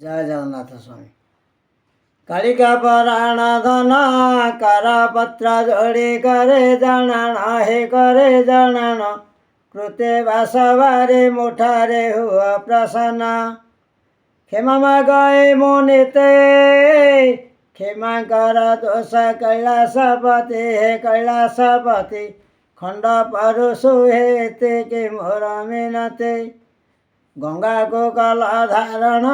ଜୟ ଜଗନ୍ନାଥ ସ୍ୱାମୀ। କାଳିକା ପରାଣ ଧନ କରପତ୍ର ଯୋଡ଼ି કરે ଜଣାଣ ହେ કરે ଜଣାଣ କୃତେ ବାସବାରେ ମୁଠାରେ ହୁଅ ପ୍ରସନ୍ନ କ୍ଷମା ମାଗଏ ମୁନିତେ କ୍ଷମା କର ଦୋଷ କୈଳାସପତି ହେ କୈଳାସପତି ଖଣ୍ଡ ପରୁଷୁ ହେତିକି ମୋର ମିନତି ଗଙ୍ଗାକୁ କଲ ଧାରଣ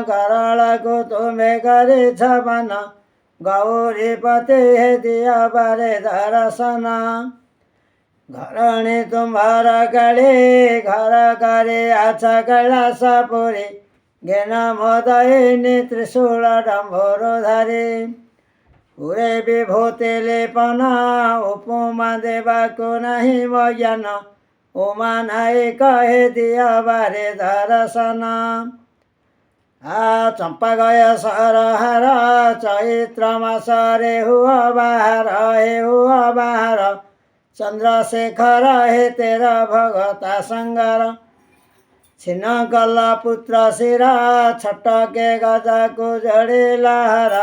ଗରଳକୁ ତୁମେ କରିଛ ପାନ ଗୌରୀପତି ହେ ଦିଅ ବାରେ ଦର୍ଶନ ଘରଣୀ ତୁମ୍ଭର କାଳି ଘର କରି ଆଛ କୈଳାସପୁରୀ ଜ୍ଞାନ ମୋଦୟିନୀ ତ୍ରିଶୂଳ ଡମ୍ବରୁ ଧରି ପୁରେ ବିଭୂତି ଲେପନ ଉପମା ଦେବାକୁ ନାହିଁ ମୋ ଜ୍ଞାନ ଉମା ନାଇ କହେ ଦିଅ ବାରେ ଦର୍ଶନ ଚମ୍ପା ଗୟସର ହାର ଚୈତ୍ର ମାସରେ ହୁଅ ବାହାର ହେ ହୁଅ ବାହାର ଚନ୍ଦ୍ରଶେଖର ହେ ତେର ଭଗତା ସଙ୍ଗର ଛିନ୍ନ କଲ ପୁତ୍ର ଶିର ଛଟକେ ଗଜାକୁ ଯୋଡ଼ିଲା ହାର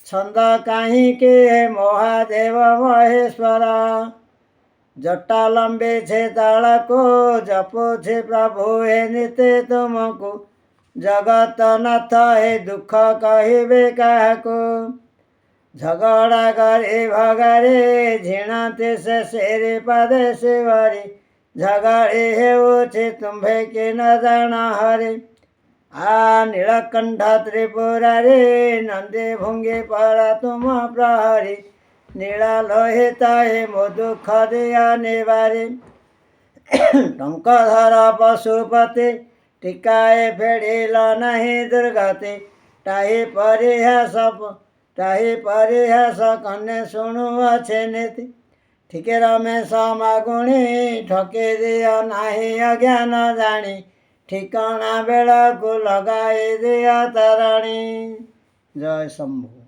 ଛନ୍ଦ କାହିଁକି ହେ ମହାଦେବ ମହେଶ୍ୱର ଜଟା ଲମ୍ବିଛେ ତାଳକୁ ଜପୁଛି ପ୍ରଭୁ ହେ ନିତେ ତୁମକୁ ଜଗତନାଥ ହେ ଦୁଃଖ କହିବେ କାହାକୁ ଝଗଡ଼ା କରି ଭଗାରେ ଝିଣନ୍ତି ସେ ଶିରି ପାଦେ ଶିବରି ଝଗଡ଼ି ହେଉଛି ତୁମ୍ଭେ କି ନ ଜାଣ ହରି ନୀଳକଣ୍ଠ ତ୍ରିପୁରାରୀ ନନ୍ଦୀ ଭୁଙ୍ଗି ପରା ତୁମ ପ୍ରହରୀ ନୀଳ ଲୋହିତ ହେ ମୋ ଦୁଃଖ ଦିଅ ନିବାରି ଟଙ୍କଧର ପଶୁପତି ଟିକାଏ ଫେଡ଼ିଲ ନାହିଁ ଦୁର୍ଗତି ଟାହି ପରିହାସ କନେ ଶୁଣୁଅଛେ ନୀତି ଠିକେ ରମେଶ ମାଗୁଣି ଠକି ଦିଅ ନାହିଁ ଅଜ୍ଞାନ ଜାଣି ଠିକଣା ବେଳକୁ ଲଗାଇ ଦିଅ ତରଣୀ। ଜୟ ଶମ୍ଭୁ।